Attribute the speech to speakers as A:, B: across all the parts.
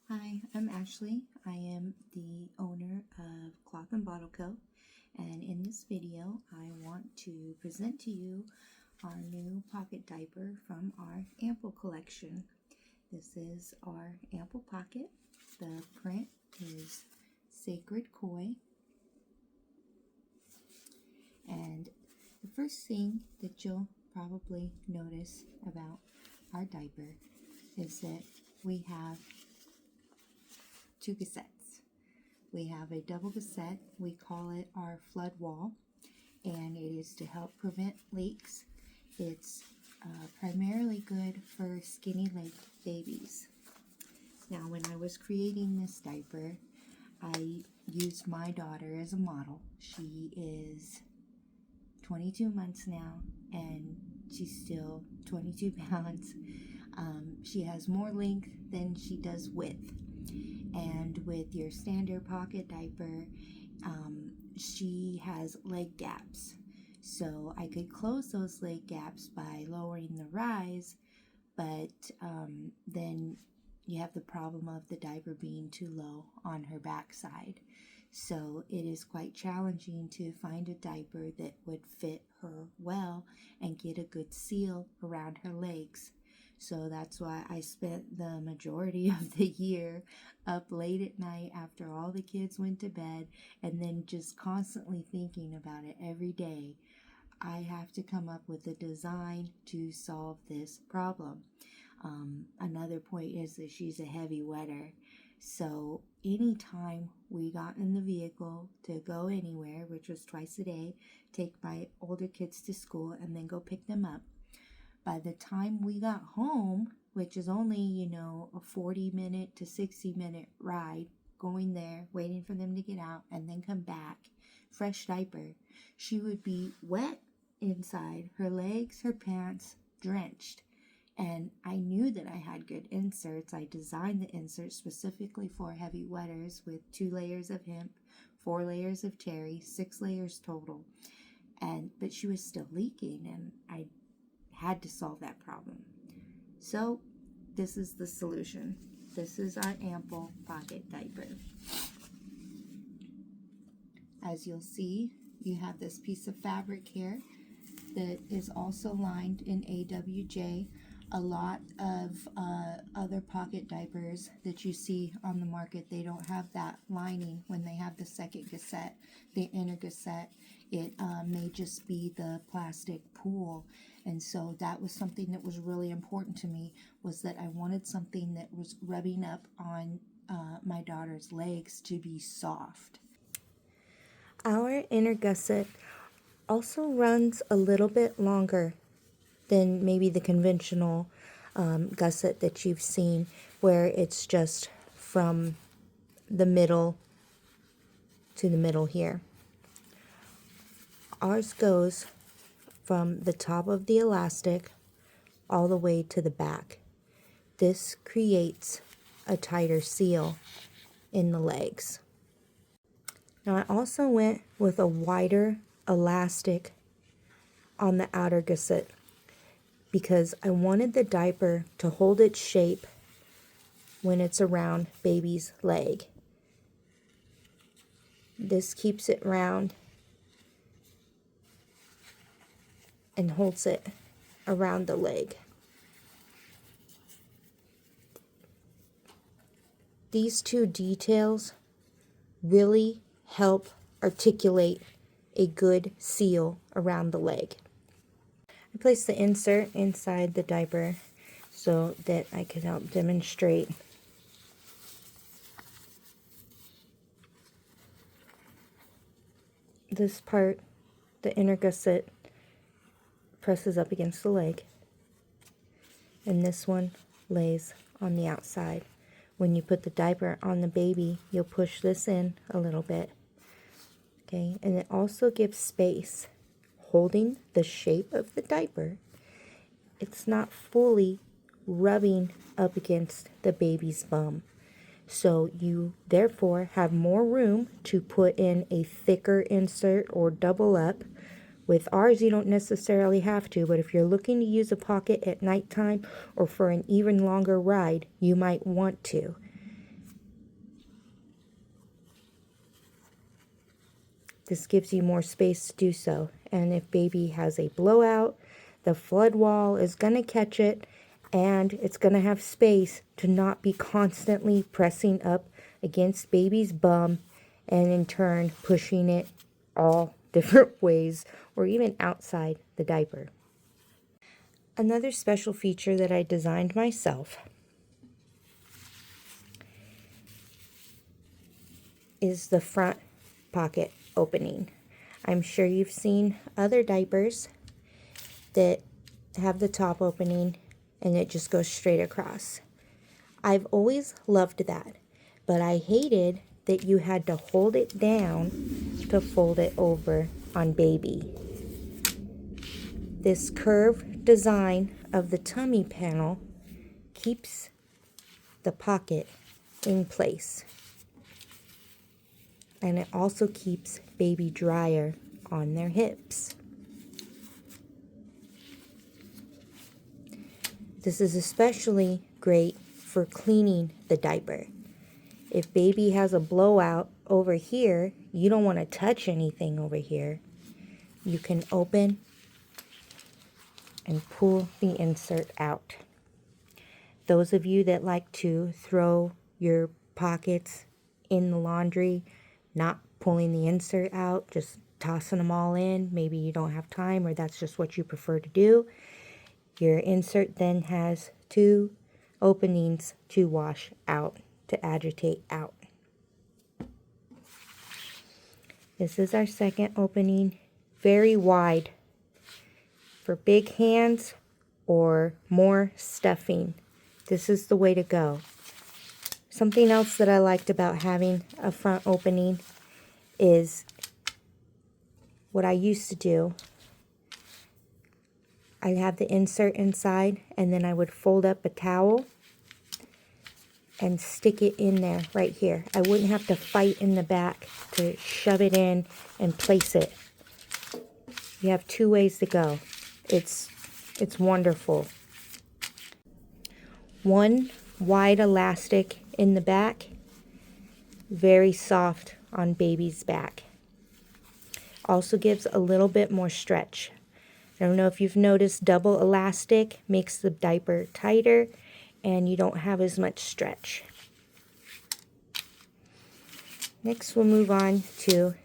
A: Hi, I'm Ashley. I am the owner of Cloth and Bottle Co. And in this video, I want to present to you our new pocket diaper from our Ample collection. This is our Ample pocket. The print is Sacred Koi. And the first thing that you'll probably notice about our diaper is that we have two cassettes. We have a double cassette. We call it our flood wall, and it is to help prevent leaks. It's primarily good for skinny-legged babies. Now, when I was creating this diaper, I used my daughter as a model. She is 22 months now, and she's still 22 pounds. She has more length than she does width. And with your standard pocket diaper, she has leg gaps. So I could close those leg gaps by lowering the rise, but then you have the problem of the diaper being too low on her backside. So it is quite challenging to find a diaper that would fit her well and get a good seal around her legs. So that's why I spent the majority of the year up late at night after all the kids went to bed, and then just constantly thinking about it every day. I have to come up with a design to solve this problem. Another point is that she's a heavy wetter. So anytime we got in the vehicle to go anywhere, which was twice a day, take my older kids to school and then go pick them up, by the time we got home, which is only, a 40-minute to 60-minute ride, going there, waiting for them to get out, and then come back, fresh diaper, she would be wet inside, her legs, her pants, drenched. And I knew that I had good inserts. I designed the inserts specifically for heavy wetters with 2 layers of hemp, 4 layers of terry, 6 layers total. But she was still leaking, and I had to solve that problem. So this is the solution. This is our Ample pocket diaper. As you'll see, you have this piece of fabric here that is also lined in AWJ. A lot of other pocket diapers that you see on the market, they don't have that lining when they have the second cassette, the inner cassette. It may just be the plastic pool. And so that was something that was really important to me, was that I wanted something that was rubbing up on my daughter's legs to be soft. Our inner gusset also runs a little bit longer than maybe the conventional gusset that you've seen, where it's just from the middle to the middle here. Ours goes from the top of the elastic all the way to the back. This creates a tighter seal in the legs. Now I also went with a wider elastic on the outer gusset because I wanted the diaper to hold its shape when it's around baby's leg. This keeps it round and holds it around the leg. These two details really help articulate a good seal around the leg. I placed the insert inside the diaper so that I could help demonstrate. This part, the inner gusset, presses up against the leg, and this one lays on the outside. When you put the diaper on the baby, you'll push this in a little bit, okay? And it also gives space, holding the shape of the diaper. It's not fully rubbing up against the baby's bum, so you therefore have more room to put in a thicker insert or double up. With ours, you don't necessarily have to, but if you're looking to use a pocket at nighttime or for an even longer ride, you might want to.
B: This gives you more space to do so. And if baby has a blowout, the flood wall is going to catch it, and it's going to have space to not be constantly pressing up against baby's bum and in turn pushing it all different ways or even outside the diaper. Another special feature that I designed myself is the front pocket opening. I'm sure you've seen other diapers that have the top opening and it just goes straight across. I've always loved that, but I hated that you had to hold it down to fold it over on baby. This curved design of the tummy panel keeps the pocket in place. And it also keeps baby drier on their hips. This is especially great for cleaning the diaper. If baby has a blowout over here, you don't want to touch anything over here. You can open and pull the insert out. Those of you that like to throw your pockets in the laundry, not pulling the insert out, just tossing them all in, maybe you don't have time or that's just what you prefer to do, your insert then has 2 openings to wash out, to agitate out. This is our second opening, very wide for big hands or more stuffing. This is the way to go. Something else that I liked about having a front opening is what I used to do. I'd have the insert inside and then I would fold up a towel and stick it in there right here. I wouldn't have to fight in the back to shove it in and place it. You have 2 ways to go. It's wonderful. 1 wide elastic in the back, very soft on baby's back. Also gives a little bit more stretch. I don't know if you've noticed, double elastic makes the diaper tighter and you don't have as much stretch. Next we'll move on to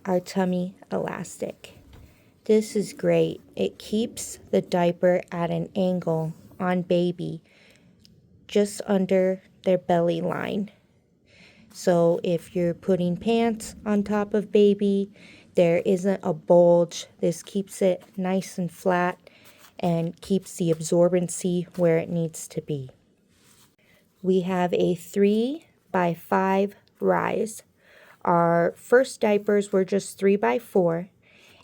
B: our tummy elastic. This is great. It keeps the diaper at an angle on baby just under their belly line. So if you're putting pants on top of baby, there isn't a bulge. This keeps it nice and flat and keeps the absorbency where it needs to be. We have a 3x5 rise. Our first diapers were just 3x4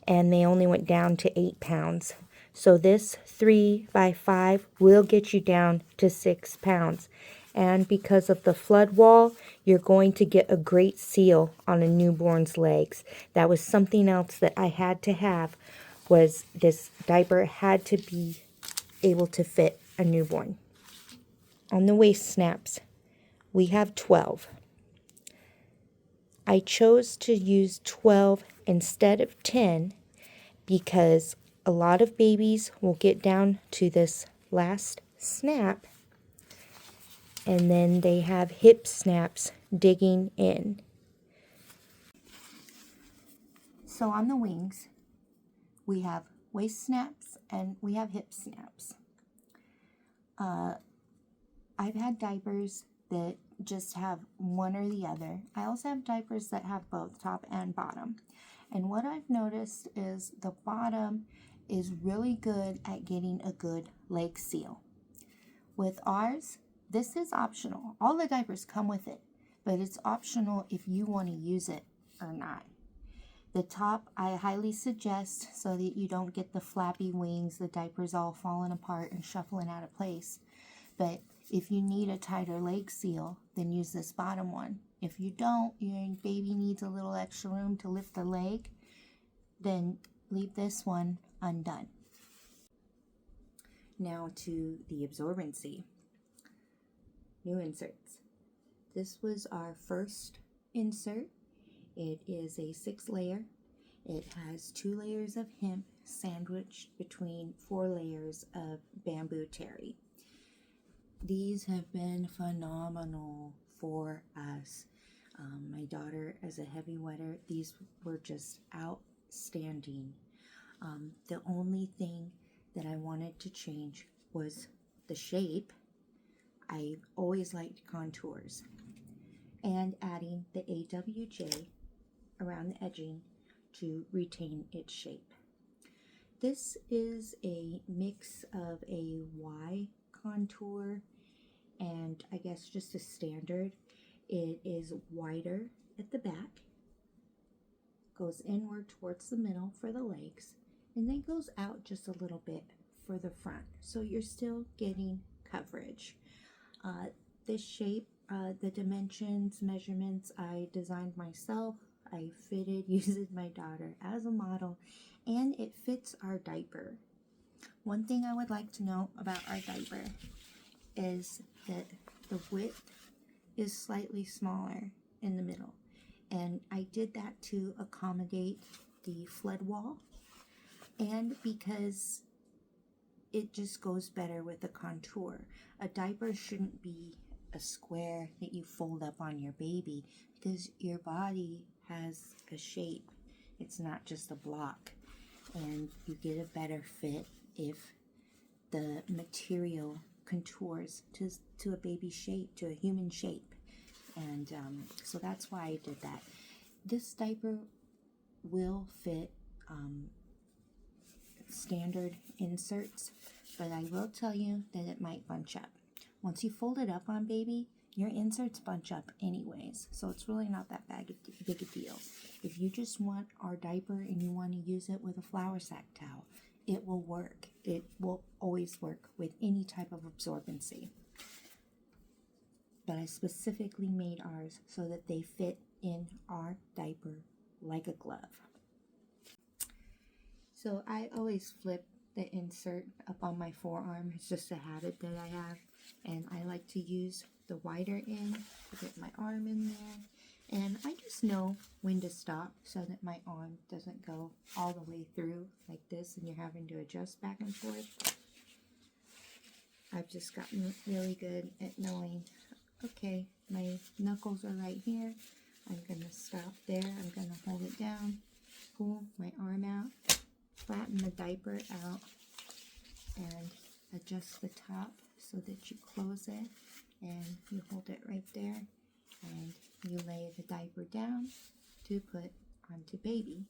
B: and they only went down to 8 pounds. So this 3x5 will get you down to 6 pounds. And because of the flood wall, you're going to get a great seal on a newborn's legs. That was something else that I had to have, was this diaper had to be able to fit a newborn. On the waist snaps, we have 12. I chose to use 12 instead of 10 because a lot of babies will get down to this last snap and then they have hip snaps digging in. So on the wings, we have waist snaps and we have hip snaps. I've had diapers that just have one or the other. I also have diapers that have both top and bottom. And what I've noticed is the bottom is really good at getting a good leg seal. With ours, this is optional. All the diapers come with it, but it's optional if you want to use it or not. The top, I highly suggest so that you don't get the flappy wings, the diapers all falling apart and shuffling out of place. But if you need a tighter leg seal, then use this bottom one. If you don't, your baby needs a little extra room to lift the leg, then leave this one undone. Now to the absorbency. New inserts. This was our first insert,
A: It is a 6-layer. It has 2 layers of hemp sandwiched between 4 layers of bamboo terry. These have been phenomenal for us. My daughter, as a heavy wetter, these were just outstanding. The only thing that I wanted to change was the shape. I always liked contours, and adding the AWJ around the edging to retain its shape. This is a mix of a Y contour and I guess just a standard. It is wider at the back, goes inward towards the middle for the legs, and then goes out just a little bit for the front. So you're still getting coverage. This shape, the dimensions, measurements, I designed myself. I fitted using my daughter as a model, and it fits our diaper. One thing I would like to know about our diaper is that the width is slightly smaller in the middle, and I did that to accommodate the flood wall and because it just goes better with the contour. A diaper shouldn't be a square that you fold up on your baby because your body has a shape. It's not just a block, and you get a better fit if the material contours to a baby shape, to a human shape. And so that's why I did that. This diaper will fit standard inserts, but I will tell you that it might bunch up. Once you fold it up on baby, your inserts bunch up anyways, so it's really not that big a deal. If you just want our diaper and you want to use it with a flour sack towel, it will work. It will always work with any type of absorbency. But I specifically made ours so that they fit in our diaper like a glove. So I always flip the insert up on my forearm. It's just a habit that I have, and I like to use the wider end to get my arm in there, and I just know when to stop so that my arm doesn't go all the way through like this and you're having to adjust back and forth. I've just gotten really good at knowing, okay, my knuckles are right here, I'm gonna stop there, I'm gonna hold it down, pull my arm out, flatten the diaper out, and adjust the top so that you close it, and you hold it right there, and you lay the diaper down to put onto baby.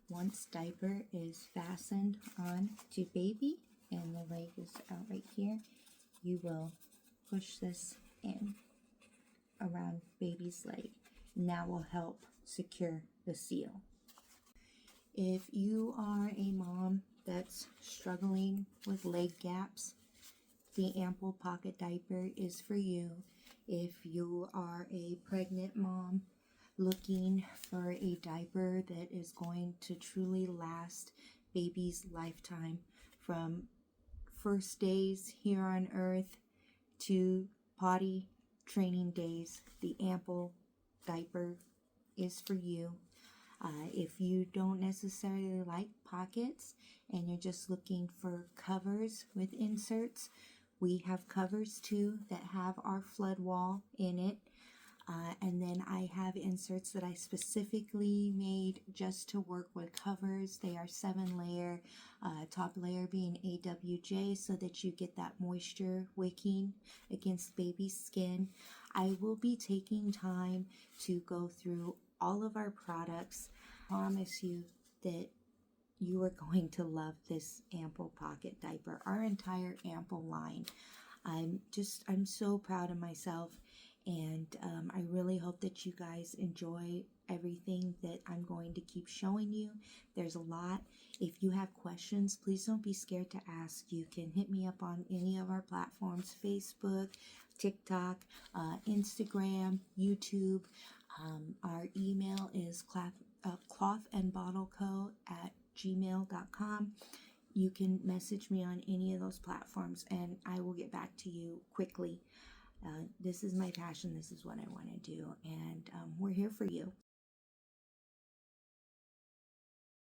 A: Once diaper is fastened on to baby and the leg is out right here, you will push this in around baby's leg, and that will help secure the seal. If you are a mom that's struggling with leg gaps, the Ample Pocket Diaper is for you. If you are a pregnant mom looking for a diaper that is going to truly last baby's lifetime, from first days here on earth to potty training days, the Ample Diaper is for you. If you don't necessarily like pockets and you're just looking for covers with inserts, we have covers too that have our flood wall in it. And then I have inserts that I specifically made just to work with covers. They are 7-layer, top layer being AWJ, so that you get that moisture wicking against baby's skin. I will be taking time to go through all of our products. I promise you that you are going to love this Ample Pocket Diaper, our entire Ample line. I'm so proud of myself, and I really hope that you guys enjoy everything that I'm going to keep showing you. There's a lot. If you have questions, please don't be scared to ask. You can hit me up on any of our platforms: Facebook, TikTok, Instagram, YouTube. Our email is clothandbottleco@gmail.com. You can message me on any of those platforms and I will get back to you quickly. This is my passion. This is what I want to do, and we're here for you.